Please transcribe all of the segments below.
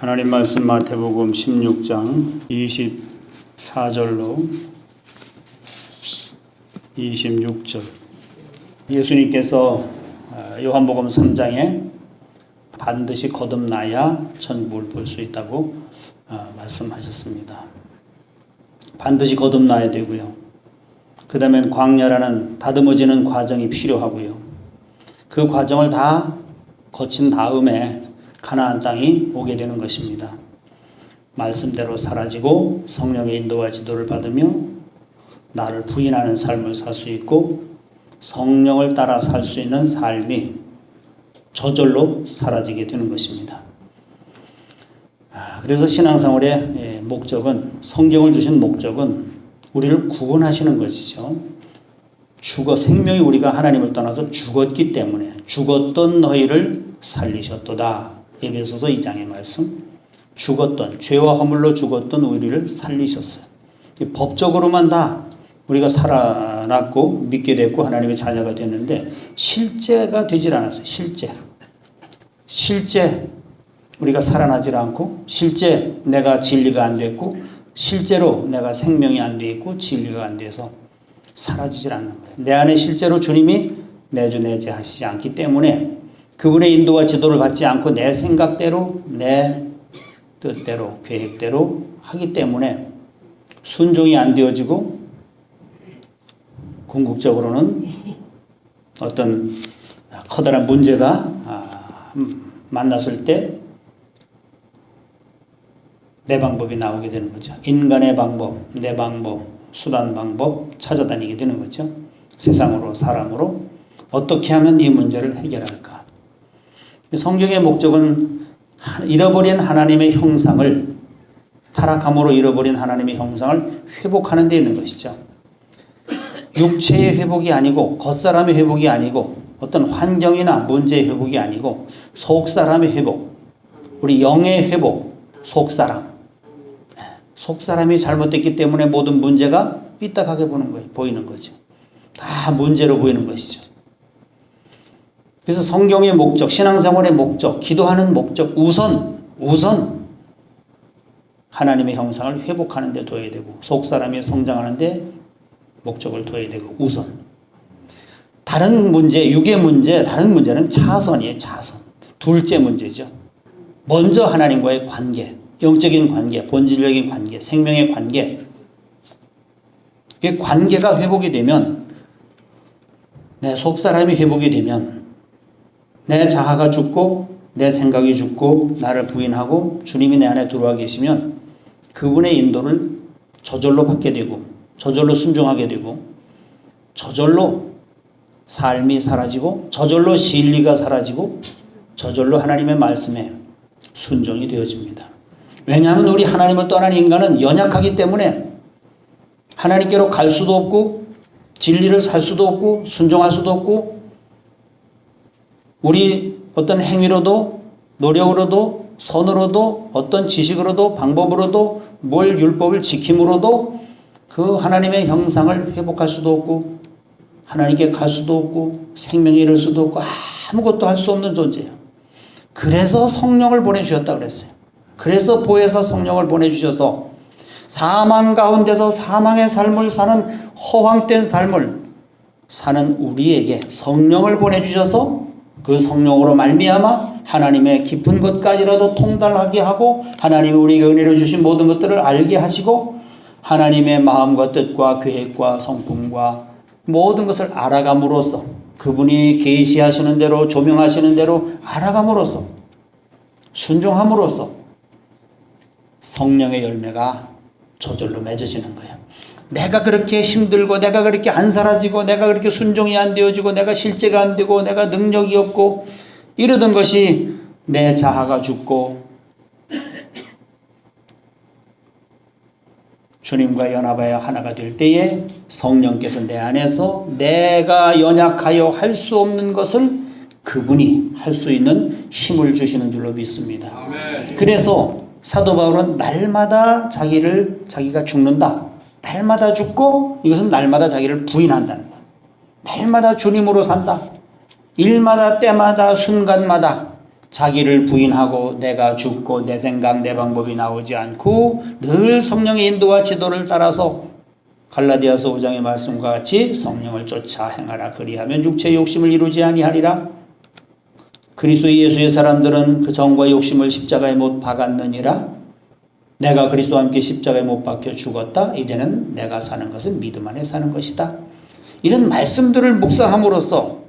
하나님 말씀 마태복음 16장 24절로 26절. 예수님께서 요한복음 3장에 반드시 거듭나야 천국을 볼 수 있다고 말씀하셨습니다. 반드시 거듭나야 되고요. 그 다음엔 광야라는 다듬어지는 과정이 필요하고요. 그 과정을 다 거친 다음에 가나안 땅이 오게 되는 것입니다. 말씀대로 사라지고 성령의 인도와 지도를 받으며 나를 부인하는 삶을 살 수 있고 성령을 따라 살 수 있는 삶이 저절로 사라지게 되는 것입니다. 그래서 신앙생활의 목적은, 성경을 주신 목적은 우리를 구원하시는 것이죠. 생명이 우리가 하나님을 떠나서 죽었기 때문에 죽었던 너희를 살리셨도다. 에베소서 2장의 말씀. 죽었던, 죄와 허물로 죽었던 우리를 살리셨어요. 법적으로만 다 우리가 살아났고 믿게 됐고 하나님의 자녀가 됐는데 실제가 되질 않았어요. 실제 우리가 살아나질 않고, 실제 내가 진리가 안 됐고, 실제로 내가 생명이 안 돼 있고 진리가 안 돼서 사라지질 않는 거예요. 내 안에 실제로 주님이 내주내재하시지 않기 때문에, 그분의 인도와 지도를 받지 않고 내 생각대로 내 뜻대로 계획대로 하기 때문에 순종이 안 되어지고, 궁극적으로는 어떤 커다란 문제가 만났을 때 내 방법이 나오게 되는 거죠. 인간의 방법, 내 방법, 수단 방법 찾아다니게 되는 거죠. 세상으로, 사람으로 어떻게 하면 이 문제를 해결할까. 성경의 목적은 잃어버린 하나님의 형상을, 타락함으로 잃어버린 하나님의 형상을 회복하는 데 있는 것이죠. 육체의 회복이 아니고, 겉사람의 회복이 아니고, 어떤 환경이나 문제의 회복이 아니고, 속사람의 회복, 우리 영의 회복, 속사람이 잘못됐기 때문에 모든 문제가 삐딱하게 보이는 거죠. 다 문제로 보이는 것이죠. 그래서 성경의 목적, 신앙생활의 목적, 기도하는 목적, 우선 하나님의 형상을 회복하는 데 둬야 되고, 속사람이 성장하는 데 목적을 둬야 되고, 우선. 다른 문제, 육의 문제, 다른 문제는 차선이에요. 차선. 둘째 문제죠. 먼저 하나님과의 관계, 영적인 관계, 본질적인 관계, 생명의 관계. 그 관계가 회복이 되면, 내 속사람이 회복이 되면 내 자아가 죽고 내 생각이 죽고 나를 부인하고 주님이 내 안에 들어와 계시면 그분의 인도를 저절로 받게 되고, 저절로 순종하게 되고, 저절로 삶이 사라지고, 저절로 진리가 사라지고, 저절로 하나님의 말씀에 순종이 되어집니다. 왜냐하면 우리 하나님을 떠난 인간은 연약하기 때문에 하나님께로 갈 수도 없고, 진리를 살 수도 없고, 순종할 수도 없고, 우리 어떤 행위로도, 노력으로도, 선으로도, 어떤 지식으로도, 방법으로도, 율법을 지킴으로도 그 하나님의 형상을 회복할 수도 없고, 하나님께 갈 수도 없고, 생명에 이를 수도 없고, 아무것도 할 수 없는 존재예요. 그래서 성령을 보내주셨다 그랬어요. 그래서 보혜사 성령을 보내주셔서 사망 가운데서 사망의 삶을 사는, 허황된 삶을 사는 우리에게 성령을 보내주셔서 그 성령으로 말미암아 하나님의 깊은 것까지라도 통달하게 하고, 하나님이 우리에게 은혜로 주신 모든 것들을 알게 하시고, 하나님의 마음과 뜻과 계획과 성품과 모든 것을 알아감으로써, 그분이 계시하시는 대로, 조명하시는 대로 알아감으로써, 순종함으로써 성령의 열매가 저절로 맺어지는 거예요. 내가 그렇게 힘들고, 내가 그렇게 안 사라지고, 내가 그렇게 순종이 안 되어지고, 내가 실제가 안 되고, 내가 능력이 없고 이러던 것이 내 자아가 죽고 주님과 연합하여 하나가 될 때에 성령께서 내 안에서 내가 연약하여 할 수 없는 것을 그분이 할 수 있는 힘을 주시는 줄로 믿습니다. 아멘. 그래서 사도 바울은 날마다 자기가 죽는다. 날마다 죽고, 이것은 날마다 자기를 부인한다는 거예요. 날마다 주님으로 산다. 일마다, 때마다, 순간마다 자기를 부인하고 내가 죽고 내 생각 내 방법이 나오지 않고 늘 성령의 인도와 지도를 따라서 갈라디아서 5장의 말씀과 같이 성령을 쫓아 행하라. 그리하면 육체의 욕심을 이루지 아니하리라. 그리스도 예수의 사람들은 그 정과 욕심을 십자가에 못 박았느니라. 내가 그리스도와 함께 십자가에 못 박혀 죽었다. 이제는 내가 사는 것은 믿음 안에 사는 것이다. 이런 말씀들을 묵상함으로써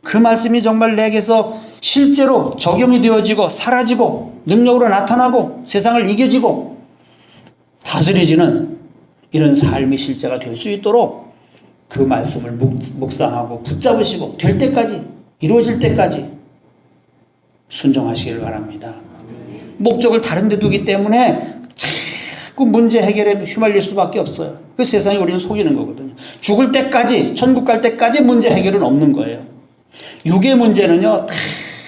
그 말씀이 정말 내게서 실제로 적용이 되어지고 사라지고 능력으로 나타나고 세상을 이겨지고 다스려지는 이런 삶의 실제가 될 수 있도록 그 말씀을 묵상하고 붙잡으시고 될 때까지 이루어질 때까지 순종하시길 바랍니다. 목적을 다른 데 두기 때문에 자꾸 문제 해결에 휘말릴 수밖에 없어요. 그 세상이 우리는 속이는 거거든요. 죽을 때까지 천국 갈 때까지 문제 해결은 없는 거예요. 육의 문제는요 다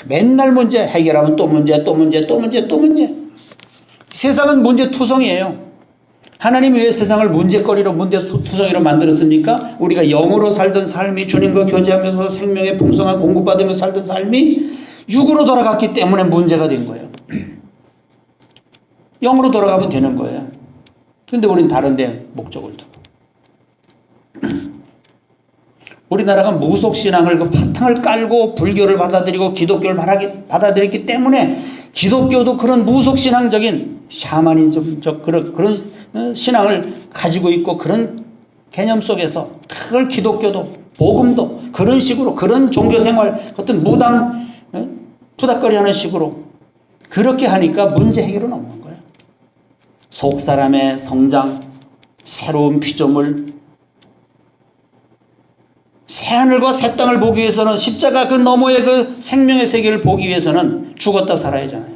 맨날 문제 해결하면 또 문제 또 문제 또 문제 또 문제. 세상은 문제투성이에요. 하나님이 왜 세상을 문제거리로 문제투성이로 만들었습니까? 우리가 영으로 살던 삶이 주님과 교제하면서 생명의 풍성한 공급받으며 살던 삶이 육으로 돌아갔기 때문에 문제가 된 거예요. 영으로 돌아가면 되는 거예요. 그런데 우리는 다른 데 목적을 두고 우리나라가 무속신앙을 그 바탕을 깔고 불교를 받아들이고 기독교를 받아들였기 때문에 기독교도 그런 무속신앙적인 샤머니즘적 그런 신앙을 가지고 있고 그런 개념 속에서 그걸 기독교도 복음도 그런 식으로 그런 종교생활 어떤 무당 푸닥거리하는 식으로 그렇게 하니까 문제 해결은 없는 거예요. 속사람의 성장, 새로운 피조물, 새하늘과 새 땅을 보기 위해서는 십자가 그 너머의 그 생명의 세계를 보기 위해서는 죽었다 살아야잖아요.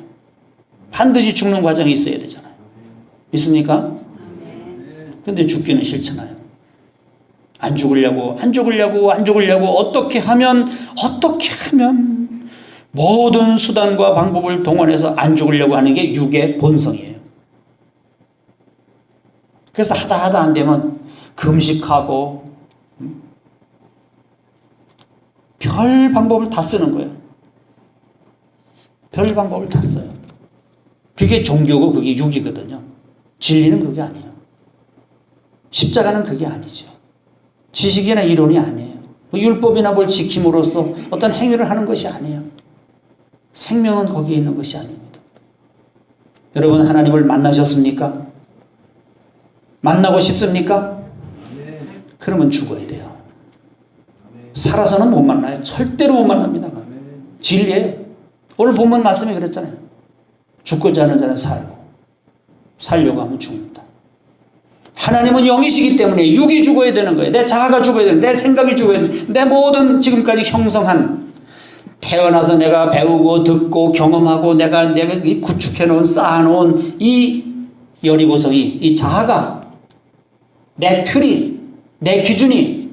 반드시 죽는 과정이 있어야 되잖아요. 믿습니까? 근데 죽기는 싫잖아요. 안 죽으려고 어떻게 하면 모든 수단과 방법을 동원해서 안 죽으려고 하는 게 육의 본성이에요. 그래서 하다 안 되면 금식하고 별 방법을 다 쓰는 거예요. 별 방법을 다 써요. 그게 종교고 그게 육이거든요. 진리는 그게 아니에요. 십자가는 그게 아니죠. 지식이나 이론이 아니에요. 율법이나 뭘 지킴으로써 어떤 행위를 하는 것이 아니에요. 생명은 거기에 있는 것이 아닙니다. 여러분 하나님을 만나셨습니까? 만나고 싶습니까? 그러면 죽어야 돼요. 살아서는 못 만나요. 절대로 못 만납니다. 진리예요. 오늘 본문 말씀에 그랬잖아요. 죽고자 하는 자는 살고 살려고 하면 죽는다. 하나님은 영이시기 때문에 육이 죽어야 되는 거예요. 내 자아가 죽어야 되는 내 생각이 죽어야 되는 내 모든 지금까지 형성한 태어나서 내가 배우고 듣고 경험하고 내가 구축해놓은 쌓아놓은 이 열이고성이 이 자아가 내 틀이 내 기준이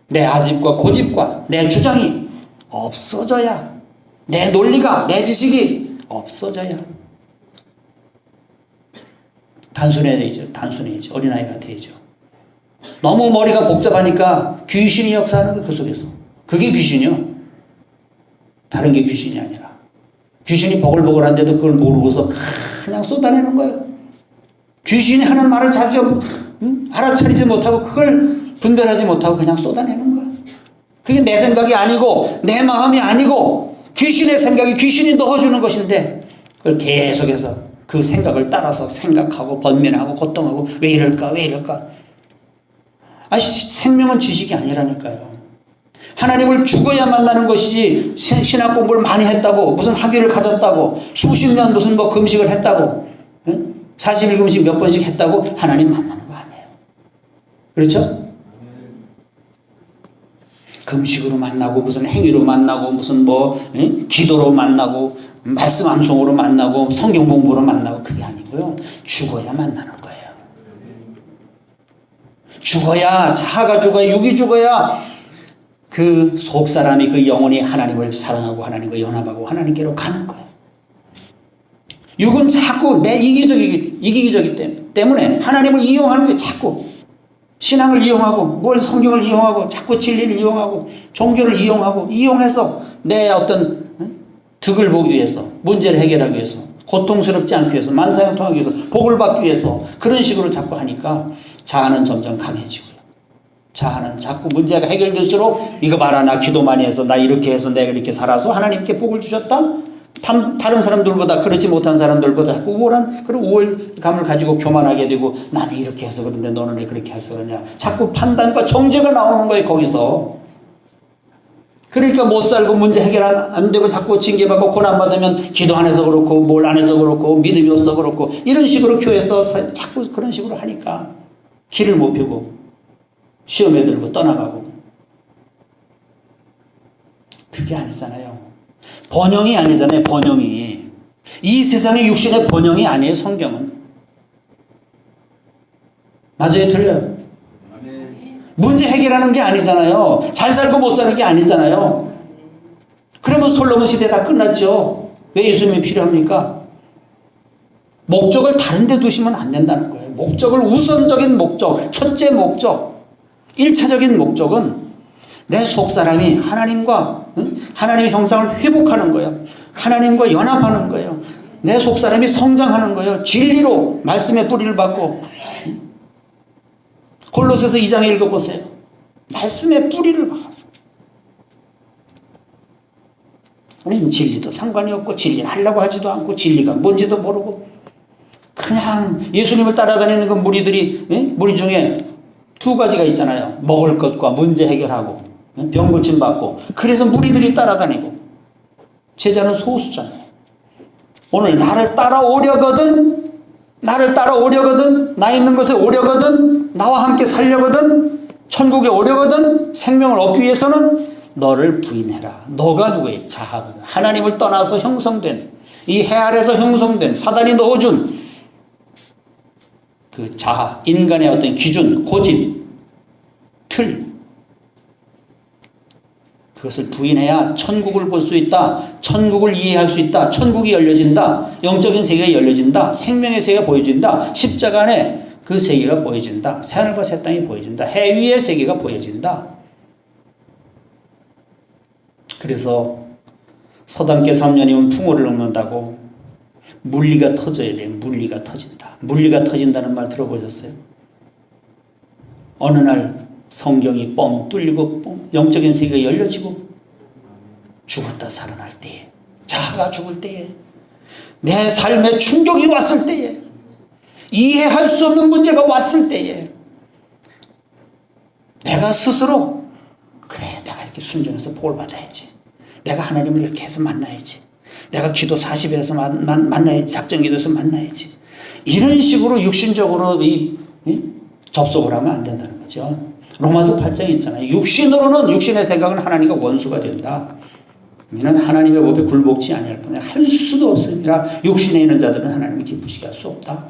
내 아집과 고집과 내 주장이 없어져야 내 논리가 내 지식이 없어져야 단순해야죠. 어린아이가 되죠. 너무 머리가 복잡하니까 귀신이 역사하는 거예요. 그 속에서. 그게 귀신이요. 다른 게 귀신이 아니라. 귀신이 보글보글한데도 그걸 모르고서 그냥 쏟아내는 거예요. 귀신이 하는 말을 자기가 알아차리지 못하고 그걸 분별하지 못하고 그냥 쏟아내는 거예요. 그게 내 생각이 아니고 내 마음이 아니고 귀신의 생각이 귀신이 넣어주는 것인데 그걸 계속해서 그 생각을 따라서 생각하고 번민하고 고통하고 왜 이럴까. 생명은 지식이 아니라니까요. 하나님을 죽어야 만나는 것이지 신학 공부를 많이 했다고 무슨 학위를 가졌다고 수십 년 무슨 금식을 했다고 41금식 몇 번씩 했다고 하나님 만나는 거 아니에요. 그렇죠? 금식으로 만나고 무슨 행위로 만나고 무슨 기도로 만나고 말씀 암송으로 만나고 성경 공부로 만나고 그게 아니고요. 죽어야 만나는 거예요. 죽어야 자아가 죽어야 육이 죽어야 그 속사람이 그 영혼이 하나님을 사랑하고 하나님과 연합하고 하나님께로 가는 거예요. 육은 자꾸 내 이기적이기 때문에 하나님을 이용하는 게 자꾸 신앙을 이용하고 뭘 성경을 이용하고 자꾸 진리를 이용하고 종교를 이용해서 내 어떤 득을 보기 위해서, 문제를 해결하기 위해서, 고통스럽지 않기 위해서, 만사형통하기 위해서, 복을 받기 위해서 그런 식으로 자꾸 하니까 자아는 점점 강해지고요. 자아는 자꾸 문제가 해결될수록 이거 봐라, 나 기도 많이 해서, 나 이렇게 해서, 내가 이렇게 살아서 하나님께 복을 주셨다? 다른 사람들보다, 그렇지 못한 사람들보다 자꾸 우월한 그런 우월감을 가지고 교만하게 되고, 나는 이렇게 해서 그런데 너는 왜 그렇게 해서 그러냐. 자꾸 판단과 정죄가 나오는 거예요, 거기서. 그러니까 못 살고 문제 해결 안 되고 자꾸 징계받고 고난받으면 기도 안 해서 그렇고 뭘 안 해서 그렇고 믿음이 없어 그렇고 이런 식으로 교회에서 자꾸 그런 식으로 하니까 길을 못 펴고 시험에 들고 떠나가고. 그게 아니잖아요. 번영이 아니잖아요. 번영이. 이 세상의 육신의 번영이 아니에요. 성경은. 맞아요? 틀려요? 문제 해결하는 게 아니잖아요. 잘 살고 못 사는 게 아니잖아요. 그러면 솔로몬 시대 다 끝났죠. 왜 예수님이 필요합니까? 목적을 다른 데 두시면 안 된다는 거예요. 목적을 우선적인 목적, 첫째 목적, 1차적인 목적은 내 속사람이 하나님과 하나님의 형상을 회복하는 거예요. 하나님과 연합하는 거예요. 내 속사람이 성장하는 거예요. 진리로 말씀의 뿌리를 받고. 골로새서 2장에 읽어보세요. 말씀의 뿌리를 박아요. 우리는 진리도 상관이 없고 진리는 하려고 하지도 않고 진리가 뭔지도 모르고 그냥 예수님을 따라다니는 그 무리들이, 무리 중에 두 가지가 있잖아요. 먹을 것과 문제 해결하고 병 고침 받고. 그래서 무리들이 따라다니고 제자는 소수잖아요. 오늘 나를 따라오려거든, 나 있는 곳에 오려거든, 나와 함께 살려거든, 천국에 오려거든, 생명을 얻기 위해서는 너를 부인해라. 너가 누구예요? 자아거든. 하나님을 떠나서 형성된, 이 해 아래서 형성된 사단이 넣어준 그 자아, 인간의 어떤 기준, 고집, 틀, 그것을 부인해야 천국을 볼 수 있다. 천국을 이해할 수 있다. 천국이 열려진다. 영적인 세계가 열려진다. 생명의 세계가 보여진다. 십자가 안에 그 세계가 보여진다. 새하늘과 새 땅이 보여진다. 해 위의 세계가 보여진다. 그래서 서당계 3년이면 풍어를 넘는다고 물리가 터져야 돼요. 물리가 터진다. 물리가 터진다는 말 들어보셨어요? 어느 날 성경이 뻥 뚫리고 영적인 세계가 열려지고 죽었다 살아날 때에, 자아가 죽을 때에, 내 삶에 충격이 왔을 때에, 이해할 수 없는 문제가 왔을 때에 내가 스스로 그래, 내가 이렇게 순종해서 복을 받아야지, 내가 하나님을 이렇게 해서 만나야지, 내가 기도 40일에서 만나야지, 작정기도에서 만나야지, 이런 식으로 육신적으로 접속을 하면 안 된다는 거죠. 로마서 8장에 있잖아요. 육신으로는, 육신의 생각은 하나님과 원수가 된다. 이는 하나님의 법에 굴복치 아니할 뿐이야. 할 수도 없습니다. 육신에 있는 자들은 하나님을 기쁘시게 할 수 없다.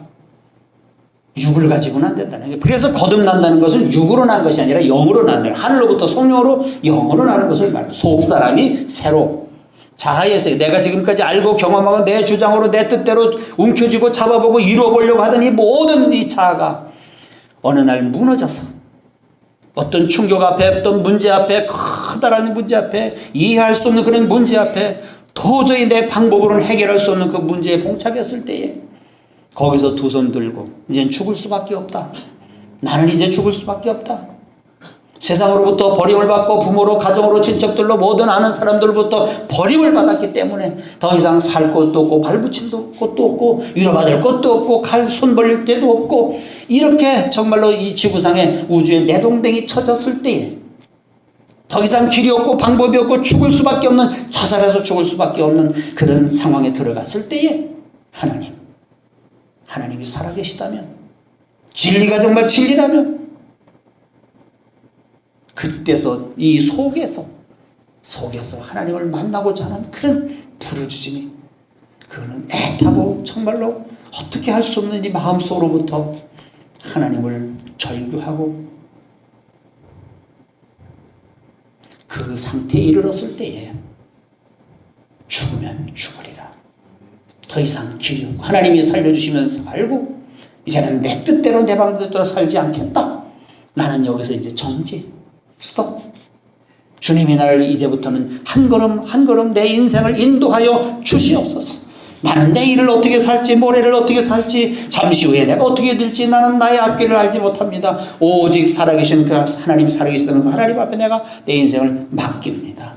육을 가지고는 안 된다는 거예요. 그래서 거듭난다는 것은 육으로 난 것이 아니라 영으로 난다. 하늘로부터 성령으로 영으로 나는 것을 말해요. 속사람이 새로. 자아의 세계, 내가 지금까지 알고 경험하고 내 주장으로 내 뜻대로 움켜쥐고 잡아보고 이루어보려고 하던 이 모든 이 자아가 어느 날 무너져서 어떤 충격 앞에, 어떤 문제 앞에, 커다란 문제 앞에, 이해할 수 없는 그런 문제 앞에 도저히 내 방법으로는 해결할 수 없는 그 문제에 봉착했을 때에 거기서 두 손 들고 이젠 죽을 수밖에 없다. 나는 이제 죽을 수밖에 없다. 세상으로부터 버림을 받고 부모로, 가정으로, 친척들로, 모든 아는 사람들로부터 버림을 받았기 때문에 더 이상 살 곳도 없고 발붙일 곳도 없고 위로받을 것도 없고 손 벌릴 데도 없고 이렇게 정말로 이 지구상에 우주에 내동댕이 쳐졌을 때에 더 이상 길이 없고 방법이 없고 죽을 수밖에 없는, 자살해서 죽을 수밖에 없는 그런 상황에 들어갔을 때에 하나님이 살아계시다면, 진리가 정말 진리라면 그때서 이 속에서 하나님을 만나고자 하는 그런 부르짖음이, 그거는 애타고 정말로 어떻게 할 수 없는 이 마음속으로부터 하나님을 절규하고 그 상태에 이르렀을 때에 죽으면 죽으리라. 더 이상 길이 없고 하나님이 살려주시면서 살고 이제는 내 뜻대로 내 방법대로 살지 않겠다. 나는 여기서 이제 정지, 스톱. 주님이 나를 이제부터는 한 걸음 한 걸음 내 인생을 인도하여 주시옵소서. 나는 내일을 어떻게 살지, 모레를 어떻게 살지, 잠시 후에 내가 어떻게 될지 나는 나의 앞길을 알지 못합니다. 오직 살아계신 그 하나님, 살아계시다는 그 하나님 앞에 내가 내 인생을 맡깁니다.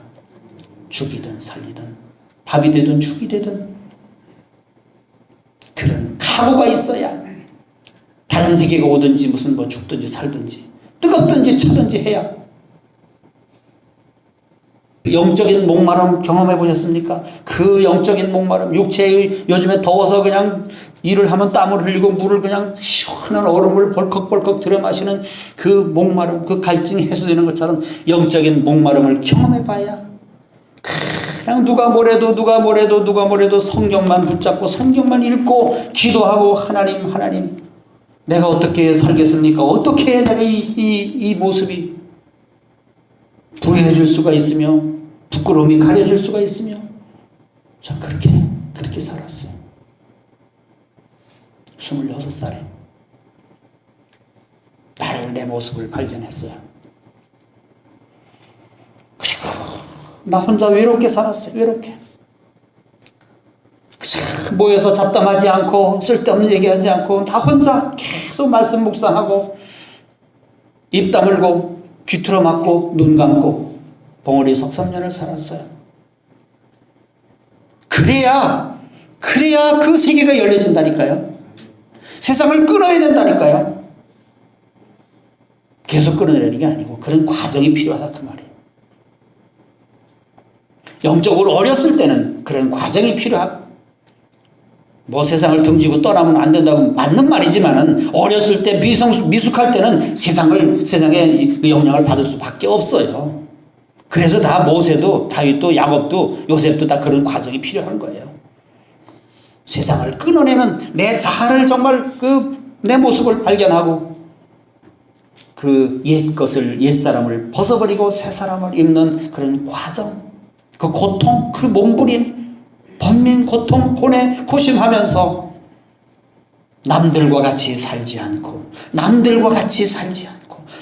죽이든 살리든, 밥이 되든 죽이 되든 그런 각오가 있어야 다른 세계가 오든지 무슨 뭐 죽든지 살든지 뜨겁든지 차든지 해야. 영적인 목마름 경험해 보셨습니까? 그 영적인 목마름, 육체의 요즘에 더워서 그냥 일을 하면 땀을 흘리고 물을 그냥 시원한 얼음을 벌컥벌컥 들여 마시는 그 목마름, 그 갈증이 해소되는 것처럼 영적인 목마름을 경험해 봐야 그냥 누가 뭐래도 성경만 붙잡고 성경만 읽고 기도하고 하나님 내가 어떻게 살겠습니까? 어떻게 내가 이 모습이 부유해질 수가 있으며 부끄러움이 가려질 수가 있으며 전 그렇게 살았어요. 26살에 나를, 내 모습을 발견했어요. 그리고 나 혼자 외롭게 살았어요. 외롭게. 모여서 잡담하지 않고 쓸데없는 얘기하지 않고 나 혼자 계속 말씀 묵상하고 입 다물고 귀 틀어 막고 눈 감고 봉우리 석 3년을 살았어요. 그래야 그 세계가 열려진다니까요. 세상을 끊어야 된다니까요. 계속 끊어내는 게 아니고 그런 과정이 필요하다 그 말이에요. 영적으로 어렸을 때는 그런 과정이 필요하고 뭐 세상을 등지고 떠나면 안 된다고 맞는 말이지만은 어렸을 때 미숙할 때는 세상의 영향을 받을 수밖에 없어요. 그래서 다 모세도 다윗도 야곱도 요셉도 다 그런 과정이 필요한 거예요. 세상을 끊어내는 내 자아를 정말 내 모습을 발견하고 그 옛사람을 벗어버리고 새 사람을 입는 그런 과정, 그 고통, 그 몸부림, 번민, 고통, 고심하면서 남들과 같이 살지 않고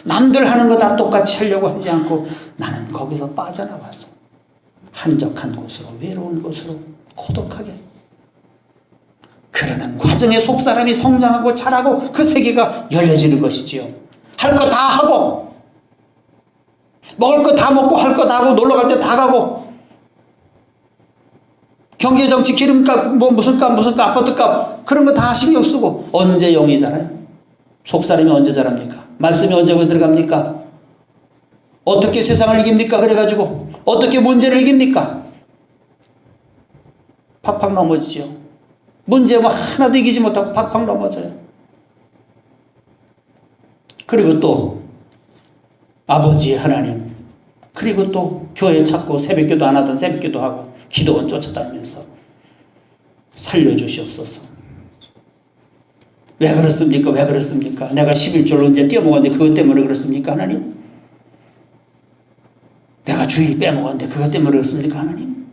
남들 하는 거 다 똑같이 하려고 하지 않고 나는 거기서 빠져나와서 한적한 곳으로, 외로운 곳으로 고독하게 그러는 과정에 속사람이 성장하고 자라고 그 세계가 열려지는 것이지요. 할 거 다 하고 먹을 거 다 먹고 할 거 다 하고 놀러 갈 때 다 가고 경제 정치 기름값 뭐 무슨 값 아파트값 그런 거 다 신경 쓰고 언제 영이 자라요? 속사람이 언제 자랍니까? 말씀이 언제 들어갑니까? 어떻게 세상을 이깁니까? 그래가지고 어떻게 문제를 이깁니까? 팍팍 넘어지죠. 문제 뭐 하나도 이기지 못하고 팍팍 넘어져요. 그리고 또 아버지 하나님, 그리고 또 교회 찾고 새벽기도 안 하던 새벽기도 하고 기도원 쫓아다니면서 살려주시옵소서. 왜 그렇습니까? 내가 11조를 언제 떼어먹었는데 그것 때문에 그렇습니까? 하나님? 내가 주일 빼먹었는데 그것 때문에 그렇습니까? 하나님?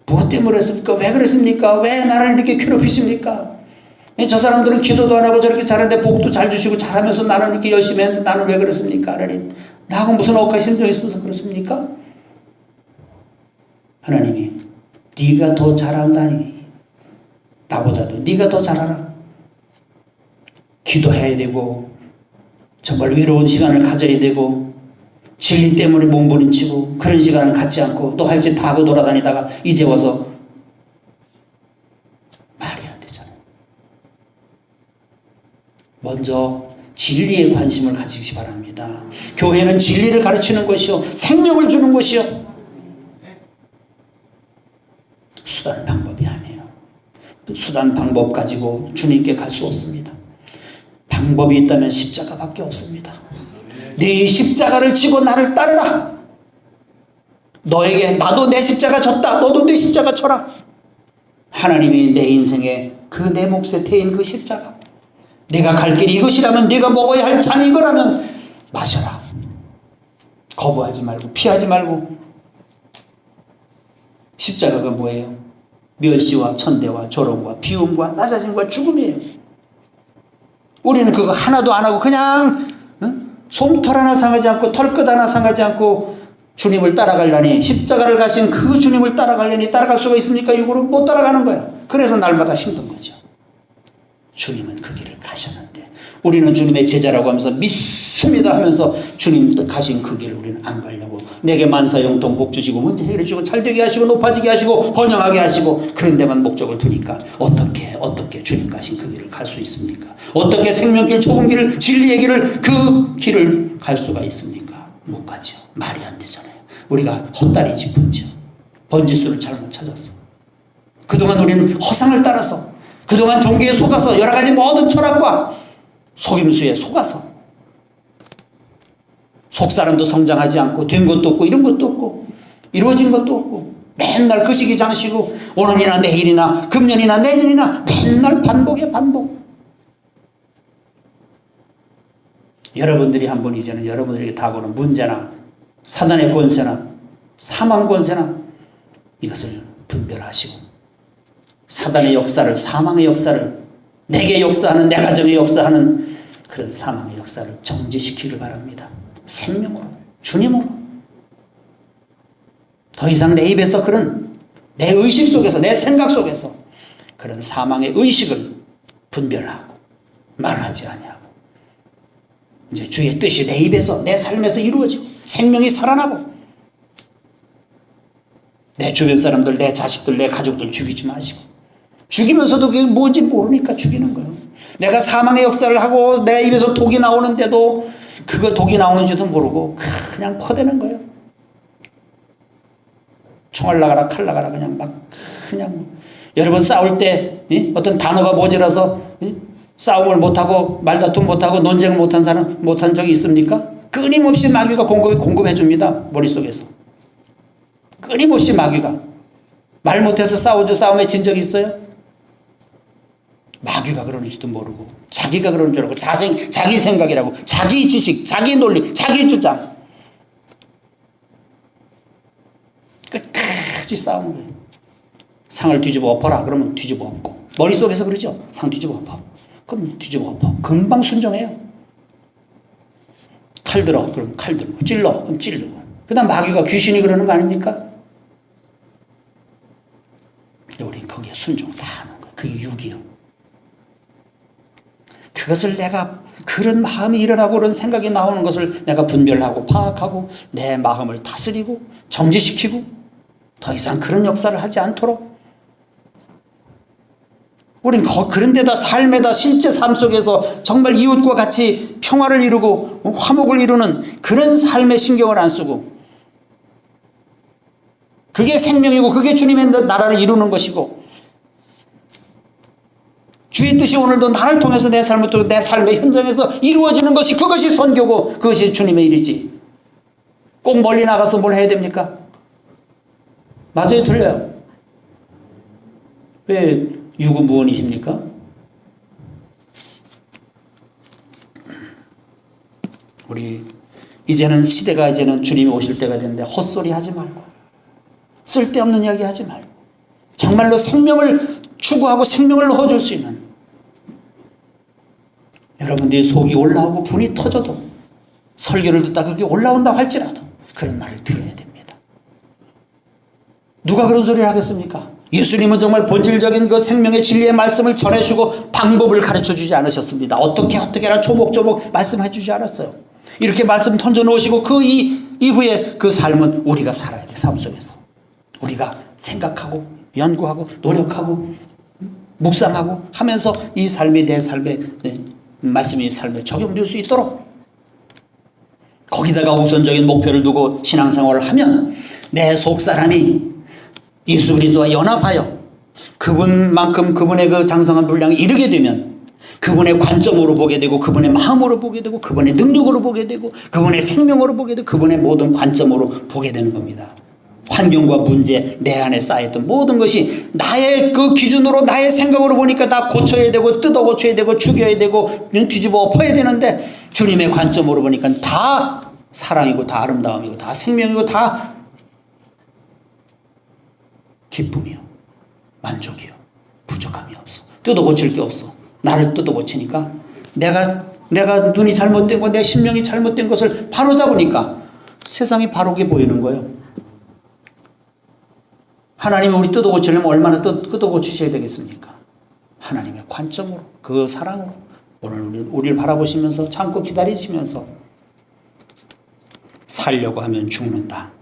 무엇 때문에 그렇습니까? 왜 그렇습니까? 왜 나를 이렇게 괴롭히십니까? 저 사람들은 기도도 안 하고 저렇게 잘하는데 복도 잘 주시고 잘하면서 나는 이렇게 열심히 했는데 나는 왜 그렇습니까? 하나님, 나하고 무슨 억까 심정이 있어서 그렇습니까? 하나님이 네가 더 잘한다니, 나보다도 네가 더 잘하라. 기도해야 되고 정말 외로운 시간을 가져야 되고 진리 때문에 몸부림치고 그런 시간을 갖지 않고 또 할 짓 다 하고 돌아다니다가 이제 와서 말이 안 되잖아요. 먼저 진리에 관심을 가지시 바랍니다. 교회는 진리를 가르치는 것이요 생명을 주는 것이요 수단 방법이 아니에요. 수단 방법 가지고 주님께 갈 수 없습니다. 방법이 있다면 십자가밖에 없습니다. 네 십자가를 지고 나를 따르라. 너에게 나도 내 십자가 졌다. 너도 내 십자가 쳐라. 하나님이 내 인생에 그 내 몫에 태인 그 십자가, 내가 갈 길이 이것이라면, 네가 먹어야 할 잔이 이거라면 마셔라. 거부하지 말고 피하지 말고. 십자가가 뭐예요? 멸시와 천대와 조롱과 비움과 나 자신과 죽음이에요. 우리는 그거 하나도 안 하고 그냥 솜털 하나 상하지 않고 털끝 하나 상하지 않고 주님을 따라가려니, 십자가를 가신 그 주님을 따라가려니 따라갈 수가 있습니까? 육으로 못 따라가는 거야. 그래서 날마다 힘든 거죠. 주님은 그 길을 가셨는데 우리는 주님의 제자라고 하면서 믿습니다 하면서 주님 가신 그 길을 우리는 안 가려고, 내게 만사형통 복 주시고 문제 해결해 주시고 잘되게 하시고 높아지게 하시고 번영하게 하시고 그런 데만 목적을 두니까 어떻게 주님 가신 그 길을 갈 수 있습니까? 어떻게 생명길, 좁은 길을, 진리의 길을, 그 길을 갈 수가 있습니까? 못 가죠. 말이 안 되잖아요. 우리가 헛다리 짚었죠. 번지수를 잘못 찾았어. 그동안 우리는 허상을 따라서, 그동안 종교에 속아서, 여러 가지 모든 철학과 속임수에 속아서 속사람도 성장하지 않고 된 것도 없고 이런 것도 없고 이루어진 것도 없고 맨날 그 시기 장시고 오늘이나 내일이나 금년이나 내년이나 맨날 반복에 반복. 여러분들이 한번 이제는 여러분들에게 다가오는 문제나 사단의 권세나 사망 권세나 이것을 분별하시고 사단의 역사를, 사망의 역사를, 내게 역사하는, 내 가정에 역사하는 그런 사망의 역사를 정지시키기를 바랍니다. 생명으로, 주님으로. 더 이상 내 입에서 그런, 내 의식 속에서, 내 생각 속에서 그런 사망의 의식을 분별하고 말하지 아니하고 이제 주의 뜻이 내 입에서, 내 삶에서 이루어지고 생명이 살아나고, 내 주변 사람들, 내 자식들, 내 가족들 죽이지 마시고, 죽이면서도 그게 뭔지 모르니까 죽이는 거예요. 내가 사망의 역사를 하고 내 입에서 독이 나오는데도 그거 독이 나오는지도 모르고 그냥 퍼대는 거예요. 총알 나가라 칼 나가라 그냥 막 그냥. 여러분 싸울 때 어떤 단어가 모자라서 싸움을 못하고 말다툼 못하고 논쟁을 못한 사람, 못한 적이 있습니까? 끊임없이 마귀가 공급해 줍니다. 머릿속에서. 끊임없이 마귀가. 말 못해서 싸움에 진 적이 있어요? 마귀가 그러는지도 모르고 자기가 그러는 줄 알고 자기 생각이라고, 자기 지식, 자기 논리, 자기 주장. 끝까지 싸우는 거예요. 상을 뒤집어 엎어라 그러면 뒤집어 엎고, 머릿속에서 그러죠. 상 뒤집어 엎어. 그럼 뒤집어 엎어. 금방 순종해요. 칼 들어 그럼 칼 들고, 찔러 그럼 찔르고. 그 다음 마귀가 귀신이 그러는 거 아닙니까? 우리는 거기에 순종 다 하는 거예요. 그게 육이요. 그것을 내가, 그런 마음이 일어나고 그런 생각이 나오는 것을 내가 분별하고 파악하고 내 마음을 다스리고 정지시키고 더 이상 그런 역사를 하지 않도록 우린 그런 데다 삶에다 실제 삶 속에서 정말 이웃과 같이 평화를 이루고 화목을 이루는 그런 삶에 신경을 안 쓰고, 그게 생명이고 그게 주님의 나라를 이루는 것이고, 주의 뜻이 오늘도 나를 통해서 내 삶을 통해 내 삶의 현장에서 이루어지는 것이, 그것이 선교고 그것이 주님의 일이지. 꼭 멀리 나가서 뭘 해야 됩니까? 맞아요, 틀려요? 왜 유구무원이십니까? 우리 이제는 시대가, 이제는 주님이 오실 때가 됐는데 헛소리 하지 말고 쓸데없는 이야기 하지 말고 정말로 생명을 추구하고 생명을 넣어줄 수 있는, 여러분들이 속이 올라오고 분이 터져도 설교를 듣다 그게 올라온다 할지라도 그런 말을 들어야 됩니다. 누가 그런 소리를 하겠습니까? 예수님은 정말 본질적인 그 생명의 진리의 말씀을 전해주고 방법을 가르쳐주지 않으셨습니다. 어떻게 하라 조목조목 말씀해 주지 않았어요. 이렇게 말씀 던져놓으시고 그 이후에 그 삶은 우리가 살아야 돼. 삶 속에서 우리가 생각하고 연구하고 노력하고 묵상하고 하면서 이 삶이 내 삶에, 말씀이 삶에 적용될 수 있도록 거기다가 우선적인 목표를 두고 신앙생활을 하면 내 속사람이 예수 그리스도와 연합하여 그분만큼 그분의 그 장성한 분량에 이르게 되면 그분의 관점으로 보게 되고 그분의 마음으로 보게 되고 그분의 능력으로 보게 되고 그분의 생명으로 보게 되고 그분의 모든 관점으로 보게 되는 겁니다. 환경과 문제, 내 안에 쌓였던 모든 것이 나의 그 기준으로, 나의 생각으로 보니까 다 고쳐야 되고 뜯어 고쳐야 되고 죽여야 되고 뒤집어 엎어야 되는데, 주님의 관점으로 보니까 다 사랑이고 다 아름다움이고 다 생명이고 다 기쁨이요, 만족이요, 부족함이 없어. 뜯어 고칠 게 없어. 나를 뜯어 고치니까 내가 눈이 잘못된 거, 내 심령이 잘못된 것을 바로잡으니까 세상이 바르게 보이는 거예요. 하나님이 우리 뜯어고치려면 얼마나 뜯어고치셔야 되겠습니까? 하나님의 관점으로, 그 사랑으로 오늘 우리를 바라보시면서 참고 기다리시면서 살려고 하면 죽는다.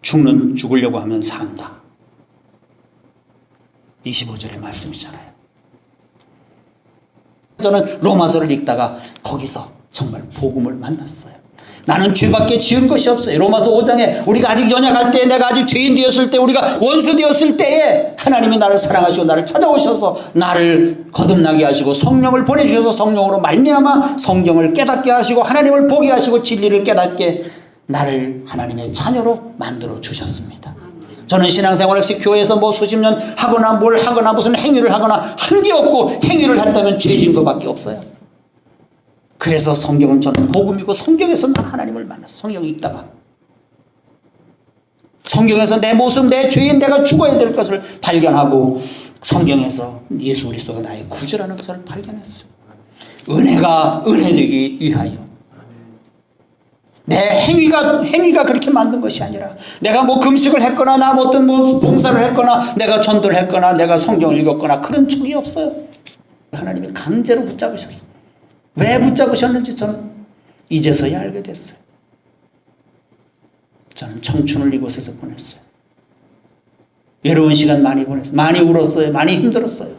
죽으려고 하면 산다. 25절의 말씀이잖아요. 저는 로마서를 읽다가 거기서 정말 복음을 만났어요. 나는 죄밖에 지은 것이 없어요. 로마서 5장에 우리가 아직 연약할 때, 내가 아직 죄인 되었을 때, 우리가 원수 되었을 때에 하나님이 나를 사랑하시고 나를 찾아오셔서 나를 거듭나게 하시고 성령을 보내주셔서 성령으로 말미암아 성경을 깨닫게 하시고 하나님을 보게 하시고 진리를 깨닫게 나를 하나님의 자녀로 만들어 주셨습니다. 저는 신앙생활을 교회에서 뭐 수십 년 하거나 뭘 하거나 무슨 행위를 하거나 한 게 없고, 행위를 했다면 죄진 것밖에 없어요. 그래서 성경은 저는 복음이고 성경에서 난 하나님을 만났어. 성경 읽다가 성경에서 내 모습, 내 죄인, 내가 죽어야 될 것을 발견하고 성경에서 예수 그리스도가 나의 구주라는 것을 발견했어요. 은혜가 은혜되기 위하여. 내 행위가 그렇게 만든 것이 아니라 내가 뭐 금식을 했거나 나 어떤 뭐 봉사를 했거나 내가 전도를 했거나 내가 성경을 읽었거나 그런 척이 없어요. 하나님이 강제로 붙잡으셨어요. 왜 붙잡으셨는지 저는 이제서야 알게 됐어요. 저는 청춘을 이곳에서 보냈어요. 외로운 시간 많이 보냈어요. 많이 울었어요. 많이 힘들었어요.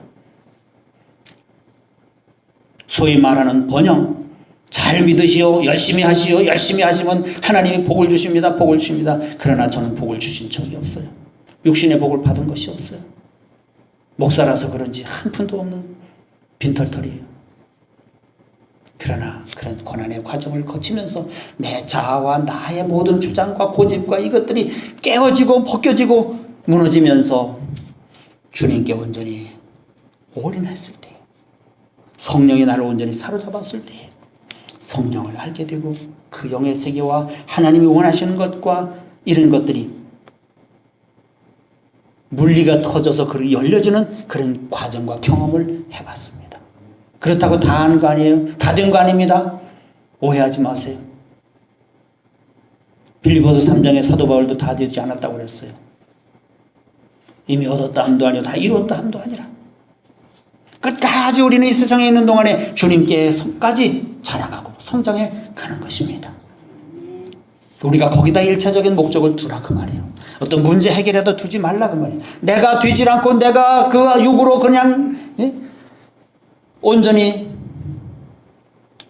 소위 말하는 번영, 잘 믿으시오, 열심히 하시오, 열심히 하시면 하나님이 복을 주십니다. 복을 주십니다. 그러나 저는 복을 주신 적이 없어요. 육신의 복을 받은 것이 없어요. 목사라서 그런지 한 푼도 없는 빈털털이에요. 그러나 그런 고난의 과정을 거치면서 내 자아와 나의 모든 주장과 고집과 이것들이 깨어지고 벗겨지고 무너지면서 주님께 온전히 올인했을 때, 성령이 나를 온전히 사로잡았을 때 성령을 알게 되고 그 영의 세계와 하나님이 원하시는 것과 이런 것들이 물리가 터져서 열려지는 그런 과정과 경험을 해봤습니다. 그렇다고 다 하는 거 아니에요. 다 된 거 아닙니다. 오해하지 마세요. 빌립보서 3장의 사도 바울도 다 되지 않았다고 그랬어요. 이미 얻었다 함도 아니고 다 이루었다 함도 아니라 끝까지 우리는 이 세상에 있는 동안에 주님께까지 자라가고 성장해 가는 것입니다. 우리가 거기다 1차적인 목적을 두라 그 말이에요. 어떤 문제 해결해도 두지 말라 그 말이에요. 내가 되질 않고 내가 그 육으로 그냥 온전히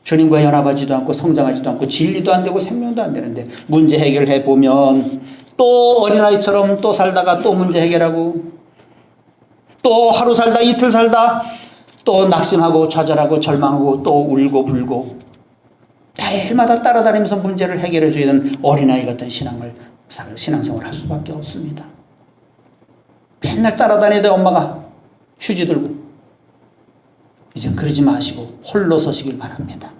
주님과 연합하지도 않고 성장하지도 않고 진리도 안 되고 생명도 안 되는데 문제 해결해 보면 또 어린아이처럼 또 살다가 또 문제 해결하고 또 하루 살다 이틀 살다 또 낙심하고 좌절하고 절망하고 또 울고 불고 날마다 따라다니면서 문제를 해결해 줘야 되는 어린아이 같은 신앙생활을 할 수밖에 없습니다. 맨날 따라다녀야 돼. 엄마가 휴지 들고. 이젠 그러지 마시고 홀로 서시길 바랍니다.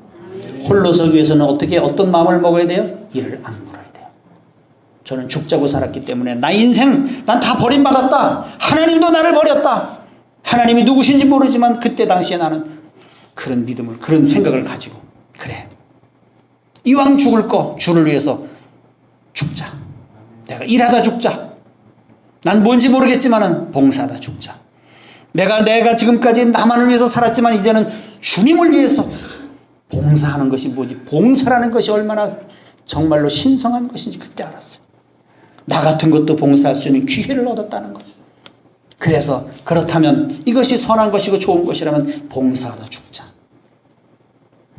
홀로 서기 위해서는 어떤 마음을 먹어야 돼요? 이를 악물어야 돼요. 저는 죽자고 살았기 때문에 나 인생 난 다 버림받았다. 하나님도 나를 버렸다. 하나님이 누구신지 모르지만 그때 당시에 나는 그런 믿음을, 그런 생각을 가지고 그래, 이왕 죽을 거 주를 위해서 죽자. 내가 일하다 죽자. 난 뭔지 모르겠지만은 봉사하다 죽자. 내가 지금까지 나만을 위해서 살았지만 이제는 주님을 위해서 봉사하는 것이 뭐지, 봉사라는 것이 얼마나 정말로 신성한 것인지 그때 알았어요. 나 같은 것도 봉사할 수 있는 기회를 얻었다는 것. 그래서 그렇다면 이것이 선한 것이고 좋은 것이라면 봉사하다 죽자.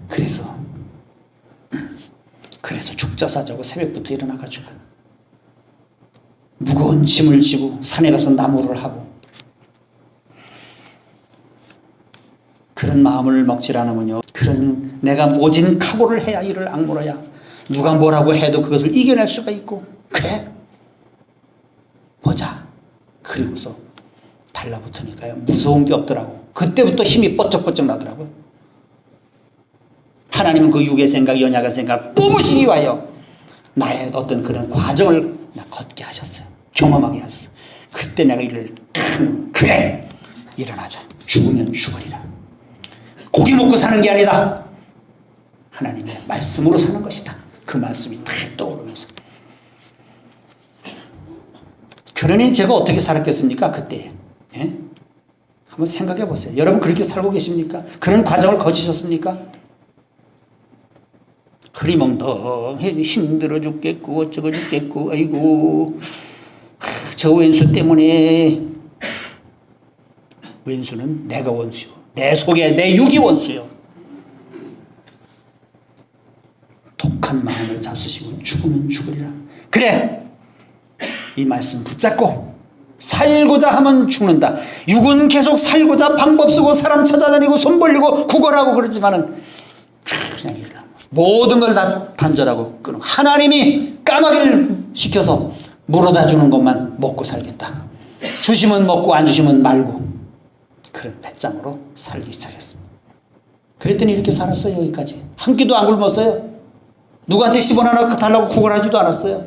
그래서 죽자 사자고 새벽부터 일어나가지고 무거운 짐을 지고 산에 가서 나무를 하고, 그런 마음을 먹질 않으면요, 그런 내가 모진 각오를 해야 이를 악물어야 누가 뭐라고 해도 그것을 이겨낼 수가 있고, 그래 보자. 그리고서 달라붙으니까요 무서운 게 없더라고. 그때부터 힘이 뻗쩍뻗쩍 나더라고요. 하나님은 그 육의 생각, 연약의 생각 뽑으시기 위하여 나의 어떤 그런 과정을 걷게 하셨어요. 경험하게 하셨어요. 그때 내가 이를 그래 일어나자. 죽으면 죽으리라. 고기 먹고 사는 게 아니다. 하나님의 말씀으로 사는 것이다. 그 그 말씀이 탁 떠오르면서. 그러니 제가 어떻게 살았겠습니까? 그때. 예? 한번 생각해 보세요. 여러분 그렇게 살고 계십니까? 그런 과정을 거치셨습니까? 흐리멍텅해 힘들어 죽겠고 어쩌고 죽겠고 아이고 저 왼수 때문에. 왼수는 내가 원수요. 내 속에 내 육이 원수요. 독한 마음을 잡수시고 죽으면 죽으리라. 그래 이 말씀 붙잡고 살고자 하면 죽는다. 육은 계속 살고자 방법 쓰고 사람 찾아다니고 손 벌리고 구걸하고 그러지만은 그냥 모든 걸 다 단절하고 끊어. 하나님이 까마귀를 시켜서 물어다 주는 것만 먹고 살겠다. 주시면 먹고 안 주시면 말고 그런 배짱으로 살기 시작했습니다. 그랬더니 이렇게 살았어요. 여기까지 한 끼도 안 굶었어요. 누구한테 10원 하나 달라고 구걸하지도 않았어요.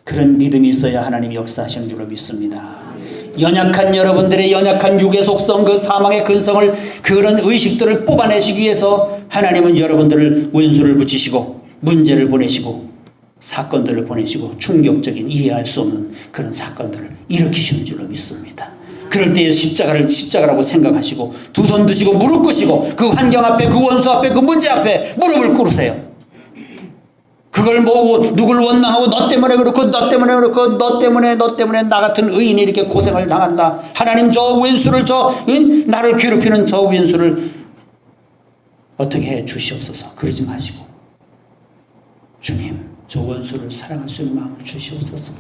그런 믿음이 있어야 하나님이 역사하시는 줄로 믿습니다. 연약한 여러분들의 연약한 육의 속성, 그 사망의 근성을, 그런 의식들을 뽑아내시기 위해서 하나님은 여러분들을 원수를 붙이시고 문제를 보내시고 사건들을 보내시고 충격적인 이해할 수 없는 그런 사건들을 일으키시는 줄로 믿습니다. 그럴 때에 십자가라고 생각하시고 두 손 드시고 무릎 꿇으시고 그 환경 앞에, 그 원수 앞에, 그 문제 앞에 무릎을 꿇으세요. 그걸 뭐 누굴 원망하고 너 때문에 그렇고 너 때문에 그렇고 너 때문에 나 같은 의인이 이렇게 고생을 당한다. 하나님 저 왼수를 나를 괴롭히는 저 왼수를 어떻게 해 주시옵소서. 그러지 마시고 주님 저 원수를 사랑할 수 있는 마음을 주시옵소서.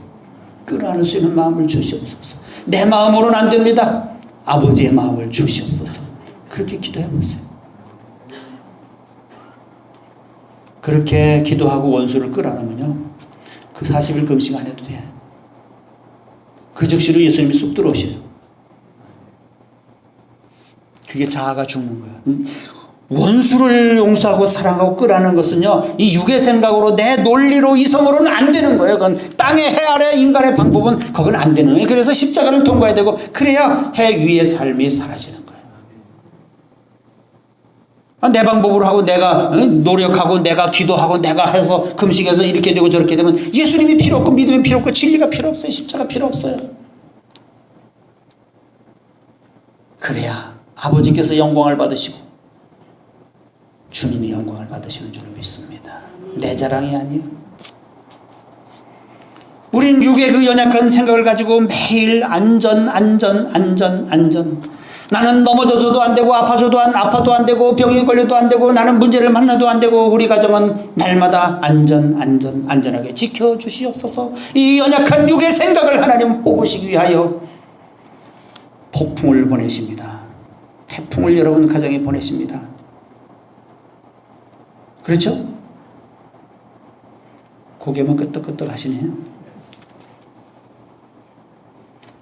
끌어안을 수 있는 마음을 주시옵소서. 내 마음으로는 안 됩니다. 아버지의 마음을 주시옵소서. 그렇게 기도해 보세요. 그렇게 기도하고 원수를 끌어안으면요 그 40일 금식 안 해도 돼. 그 즉시로 예수님이 쑥 들어오셔요. 그게 자아가 죽는 거예요. 원수를 용서하고 사랑하고 끌어안는 것은요 이 육의 생각으로 내 논리로 이성으로는 안 되는 거예요. 그건 땅의 해 아래 인간의 방법은 그건 안 되는 거예요. 그래서 십자가를 통과해야 되고 그래야 해 위의 삶이 사라지는 거예요. 내 방법으로 하고 내가 노력하고 내가 기도하고 내가 해서 금식해서 이렇게 되고 저렇게 되면 예수님이 필요 없고 믿음이 필요 없고 진리가 필요 없어요. 십자가 필요 없어요. 그래야 아버지께서 영광을 받으시고 주님이 영광을 받으시는 줄로 믿습니다. 내 자랑이 아니에요. 우린 육의 그 연약한 생각을 가지고 매일 안전. 나는 넘어져도 안 되고 아파도 안 되고 병이 걸려도 안 되고 나는 문제를 만나도 안 되고 우리 가정은 날마다 안전하게 지켜주시옵소서. 이 연약한 육의 생각을 하나님 뽑으시기 위하여 폭풍을 보내십니다. 태풍을 여러분 가정에 보내십니다. 그렇죠? 고개만 끄덕끄덕 하시네요.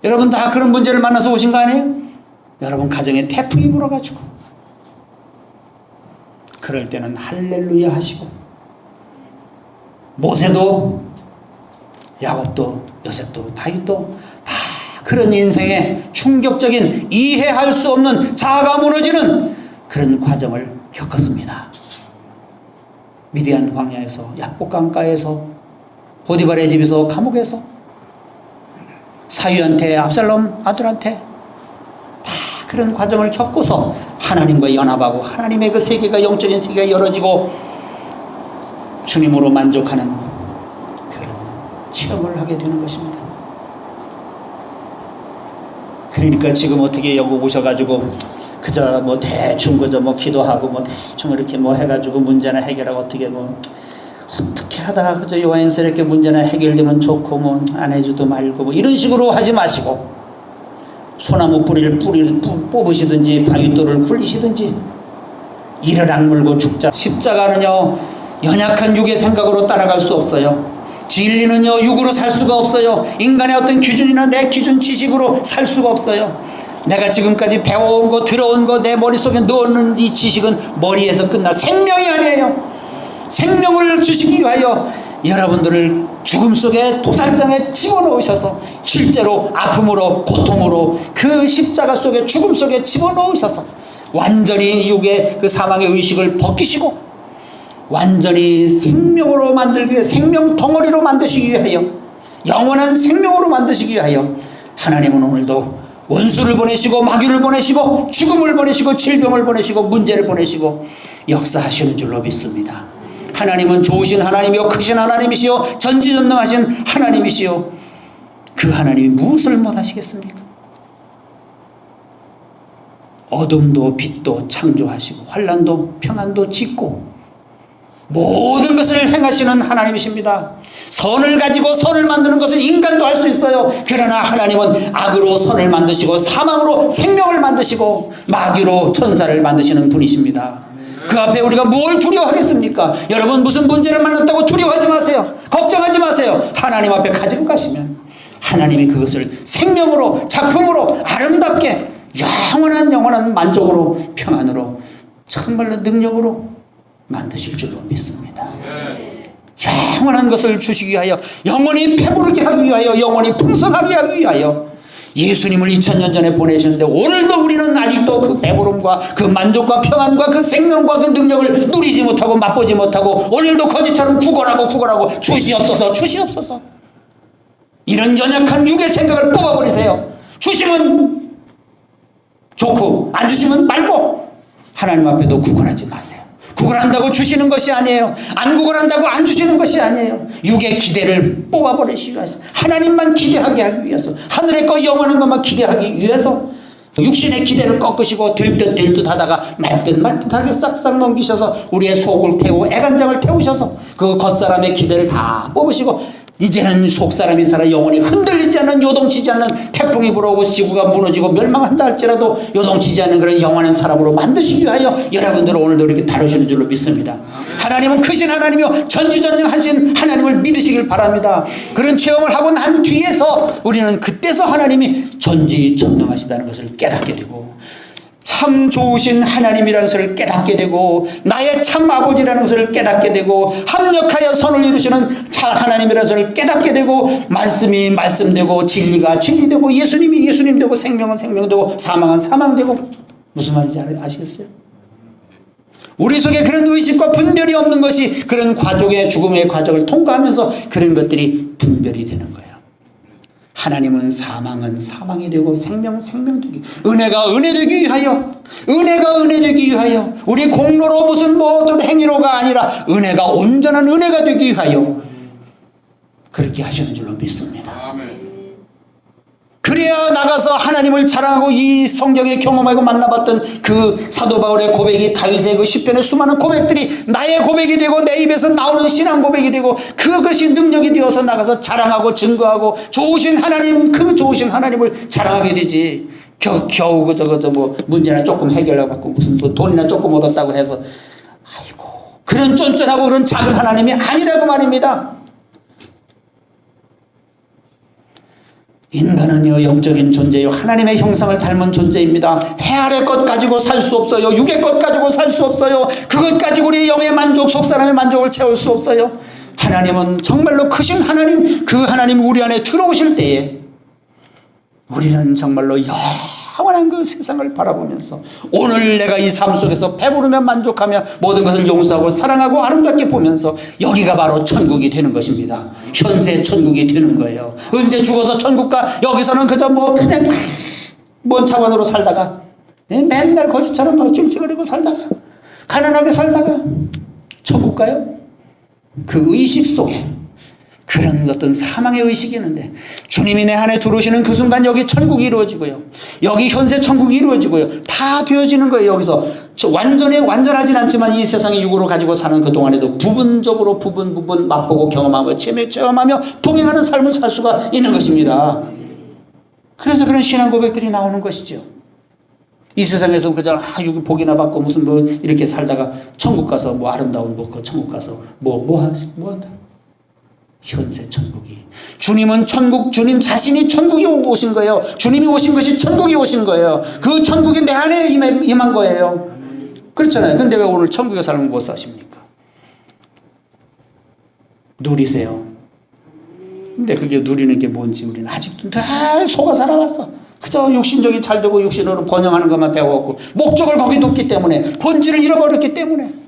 여러분 다 그런 문제를 만나서 오신 거 아니에요? 여러분 가정에 태풍이 불어가지고 그럴 때는 할렐루야 하시고 모세도 야곱도 요셉도 다윗도 다 그런 인생에 충격적인 이해할 수 없는 자아가 무너지는 그런 과정을 겪었습니다. 미디안 광야에서 약복 강가에서 보디발의 집에서 감옥에서 사위한테 압살롬 아들한테 그런 과정을 겪고서 하나님과 연합하고 하나님의 그 세계가 영적인 세계가 열어지고 주님으로 만족하는 그런 체험을 하게 되는 것입니다. 그러니까 지금 어떻게 여기 오셔가지고 그저 뭐 대충 그저 뭐 기도하고 뭐 대충 이렇게 뭐 해가지고 문제나 해결하고 어떻게 하다가 그저 요한스럽게 문제나 해결되면 좋고 뭐 안 해줘도 말고 뭐 이런 식으로 하지 마시고 소나무 뿌리를 뽑으시든지 바위돌을 굴리시든지 이를 악물고 죽자. 십자가는요 연약한 육의 생각으로 따라갈 수 없어요. 진리는요 육으로 살 수가 없어요. 인간의 어떤 기준이나 내 기준 지식으로 살 수가 없어요. 내가 지금까지 배워온 거 들어온 거 내 머릿속에 넣는 이 지식은 머리에서 끝나 생명이 아니에요. 생명을 주시기 위하여 여러분들을 죽음 속에 도살장에 집어넣으셔서 실제로 아픔으로 고통으로 그 십자가 속에 죽음 속에 집어넣으셔서 완전히 육의 그 사망의 의식을 벗기시고 완전히 생명으로 만들기 위해 생명 덩어리로 만드시기 위하여 영원한 생명으로 만드시기 위하여 하나님은 오늘도 원수를 보내시고 마귀를 보내시고 죽음을 보내시고 질병을 보내시고 문제를 보내시고 역사하시는 줄로 믿습니다. 하나님은 좋으신 하나님이요 크신 하나님이시요 전지전능하신 하나님이시요 그 하나님이 무엇을 못하시겠습니까? 어둠도 빛도 창조하시고 환난도 평안도 짓고 모든 것을 행하시는 하나님이십니다. 선을 가지고 선을 만드는 것은 인간도 할 수 있어요. 그러나 하나님은 악으로 선을 만드시고 사망으로 생명을 만드시고 마귀로 천사를 만드시는 분이십니다. 그 앞에 우리가 뭘 두려워하겠습니까? 여러분 무슨 문제를 만났다고 두려워하지 마세요. 걱정하지 마세요. 하나님 앞에 가지고 가시면 하나님이 그것을 생명으로 작품으로 아름답게 영원한 만족으로 평안으로 정말로 능력으로 만드실 줄로 믿습니다. 영원한 것을 주시기 위하여 영원히 배부르게 하기 위하여 영원히 풍성하게 하기 위하여 예수님을 2000년 전에 보내셨는데 오늘도 우리는 아직도 그 배부름과 그 만족과 평안과 그 생명과 그 능력을 누리지 못하고 맛보지 못하고 오늘도 거짓처럼 구걸하고 주시옵소서 이런 연약한 육의 생각을 뽑아버리세요. 주시면 좋고 안 주시면 말고 하나님 앞에도 구걸하지 마세요. 구걸한다고 주시는 것이 아니에요. 안 구걸한다고 안 주시는 것이 아니에요. 육의 기대를 뽑아버리시기 위해서 하나님만 기대하게 하기 위해서 하늘의 거 영원한 것만 기대하기 위해서 육신의 기대를 꺾으시고 될 듯 하다가 말 듯 하게 싹싹 넘기셔서 우리의 속을 태우고 애간장을 태우셔서 그 겉사람의 기대를 다 뽑으시고 이제는 속사람이 살아 영원히 흔들리지 않는 요동치지 않는 태풍이 불어오고 지구가 무너지고 멸망한다 할지라도 요동치지 않는 그런 영원한 사람으로 만드시기 위하여 여러분들을 오늘도 이렇게 다루시는 줄로 믿습니다. 하나님은 크신 하나님이요 전지전능하신 하나님을 믿으시길 바랍니다. 그런 체험을 하고 난 뒤에서 우리는 그때서 하나님이 전지전능하시다는 것을 깨닫게 되고 참 좋으신 하나님이라는 것을 깨닫게 되고 나의 참 아버지라는 것을 깨닫게 되고 합력하여 선을 이루시는 하나님이라는 것을 깨닫게 되고 말씀이 말씀되고 진리가 진리되고 예수님이 예수님 되고 생명은 생명되고 사망은 사망되고 무슨 말인지 아시겠어요? 우리 속에 그런 의식과 분별이 없는 것이 그런 죽음의 과정을 통과하면서 그런 것들이 분별이 되는 거예요. 하나님은 사망은 사망이 되고 생명은 생명되기 은혜가 은혜되기 위하여 우리 공로로 무슨 모든 행위로가 아니라 은혜가 온전한 은혜가 되기 위하여 그렇게 하시는 줄로 믿습니다. 그래야 나가서 하나님을 자랑하고 이 성경에 경험하고 만나봤던 그 사도 바울의 고백이 다윗의 그 시편의 수많은 고백들이 나의 고백이 되고 내 입에서 나오는 신앙 고백이 되고 그것이 능력이 되어서 나가서 자랑하고 증거하고 좋으신 하나님 그 좋으신 하나님을 자랑하게 되지. 겨우 뭐 문제나 조금 해결하고 무슨 뭐 돈이나 조금 얻었다고 해서 아이고 그런 쫀쫀하고 그런 작은 하나님이 아니라고 말입니다. 인간은요 영적인 존재요 하나님의 형상을 닮은 존재입니다. 해 아래 것 가지고 살 수 없어요. 육의 것 가지고 살 수 없어요. 그것 가지고 우리 영의 만족 속사람의 만족을 채울 수 없어요. 하나님은 정말로 크신 하나님 그 하나님 우리 안에 들어오실 때에 우리는 정말로 영원한 그 세상을 바라보면서 오늘 내가 이 삶 속에서 배부르며 만족하며 모든 것을 용서하고 사랑하고 아름답게 보면서 여기가 바로 천국이 되는 것입니다. 현세 천국이 되는 거예요. 언제 죽어서 천국가 여기서는 그저 뭐 그냥 먼 차원으로 살다가 맨날 거지처럼 막 찔찔거리고 살다가 가난하게 살다가 천국 가요? 그 의식 속에 그런 어떤 사망의 의식이 있는데 주님이 내 안에 들어오시는 그 순간 여기 천국이 이루어지고요. 여기 현세 천국이 이루어지고요. 다 되어지는 거예요. 여기서 완전하진 않지만 이 세상의 육으로 가지고 사는 그 동안에도 부분적으로 부분 맛보고 경험하고 체험하며 동행하는 삶을 살 수가 있는 것입니다. 그래서 그런 신앙 고백들이 나오는 것이죠. 이 세상에서 그저 여기 복이나 받고 무슨 뭐 이렇게 살다가 천국 가서 뭐 아름다운 그 천국 가서 뭐 한다. 현세 천국이 주님은 주님 자신이 천국이 오신 거예요. 주님이 오신 것이 천국이 오신 거예요. 그 천국이 내 안에 임한 거예요. 그렇잖아요. 근데 왜 오늘 천국의 삶을 못 사십니까? 누리세요. 근데 그게 누리는 게 뭔지 우리는 아직도 늘 속아 살아왔어. 그저 육신적이 잘 되고 육신으로 번영하는 것만 배워왔고 목적을 거기 뒀기 때문에 본질을 잃어버렸기 때문에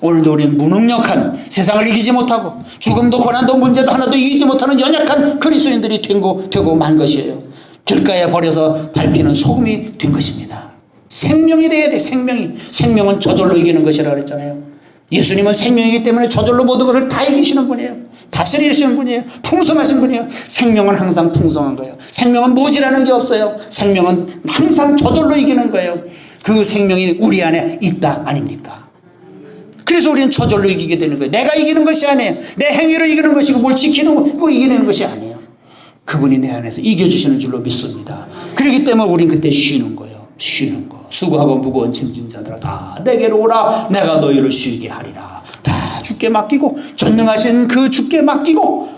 오늘도 우리는 무능력한, 세상을 이기지 못하고 죽음도 고난도 문제도 하나도 이기지 못하는 연약한 그리스도인들이 되고 만 것이에요. 길가에 버려서 밟히는 소금이 된 것입니다. 생명이 돼야 돼. 생명은 저절로 이기는 것이라 그랬잖아요. 예수님은 생명이기 때문에 저절로 모든 것을 다 이기시는 분이에요. 다스리시는 분이에요. 풍성하신 분이에요. 생명은 항상 풍성한 거예요. 생명은 모자라는 게 없어요. 생명은 항상 저절로 이기는 거예요. 그 생명이 우리 안에 있다 아닙니까? 그래서 우리는 저절로 이기게 되는 거예요. 내가 이기는 것이 아니에요. 내 행위로 이기는 것이고 뭘 지키는 거 이기는 것이 아니에요. 그분이 내 안에서 이겨주시는 줄로 믿습니다. 그렇기 때문에 우린 그때 쉬는 거예요. 쉬는 거. 수고하고 무거운 짐진 자들아 다 내게로 오라. 내가 너희를 쉬게 하리라. 다 주께 맡기고, 전능하신 그 주께 맡기고,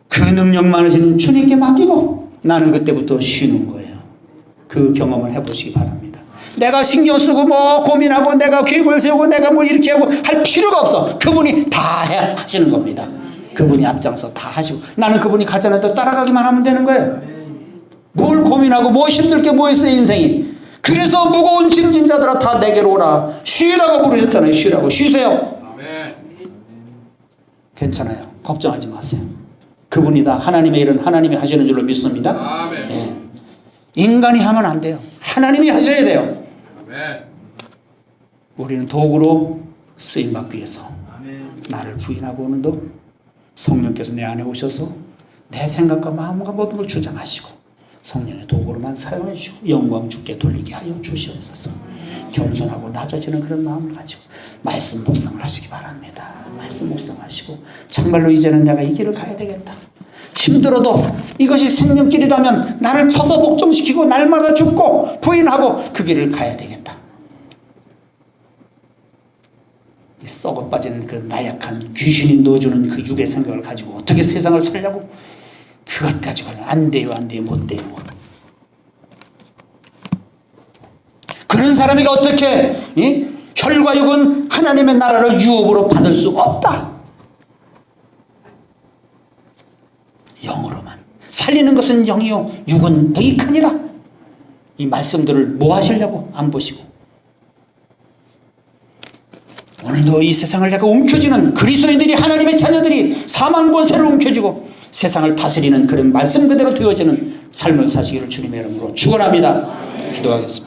그 능력 많으신 주님께 맡기고, 나는 그때부터 쉬는 거예요. 그 경험을 해보시기 바랍니다. 내가 신경 쓰고 뭐 고민하고 내가 계획을 세우고 내가 뭐 이렇게 하고 할 필요가 없어. 그분이 다 하시는 겁니다. 그분이 앞장서 다 하시고, 나는 그분이 가자는 대로 따라가기만 하면 되는 거예요. 뭘 고민하고 뭐 힘들 게 뭐 있어요, 인생이. 그래서 무거운 짐진 자들아 다 내게로 오라. 쉬라고 부르셨잖아요. 쉬라고. 쉬세요. 괜찮아요. 걱정하지 마세요. 그분이 다 하나님의 일은 하나님이 하시는 줄로 믿습니다. 네. 인간이 하면 안 돼요. 하나님이 하셔야 돼요. 우리는 도구로 쓰임받기 위해서 나를 부인하고 오늘도 성령께서 내 안에 오셔서 내 생각과 마음과 모든 걸 주장하시고 성령의 도구로만 사용해 주시고 영광 주께 돌리게 하여 주시옵소서. 겸손하고 낮아지는 그런 마음을 가지고 말씀 묵상을 하시기 바랍니다. 말씀 묵상하시고 정말로 이제는 내가 이 길을 가야 되겠다. 힘들어도 이것이 생명길이라면 나를 쳐서 복종시키고 날마다 죽고 부인하고 그 길을 가야 되겠다. 썩어 빠진 그 나약한 귀신이 넣어주는 그 육의 생각을 가지고 어떻게 세상을 살려고, 그것 가지고는 안 돼요, 안 돼요, 못 돼요. 그런 사람이 어떻게 혈과 육은 하나님의 나라를 유업으로 받을 수 없다. 영으로만. 살리는 것은 영이요 육은 무익하니라. 이 말씀들을 뭐 하시려고 안 보시고, 오늘도 이 세상을 내가 움켜쥐는 그리스도인들이, 하나님의 자녀들이 사망 권세를 움켜쥐고 세상을 다스리는 그런 말씀 그대로 되어지는 삶을 사시기를 주님의 이름으로 축원합니다. 기도하겠습니다.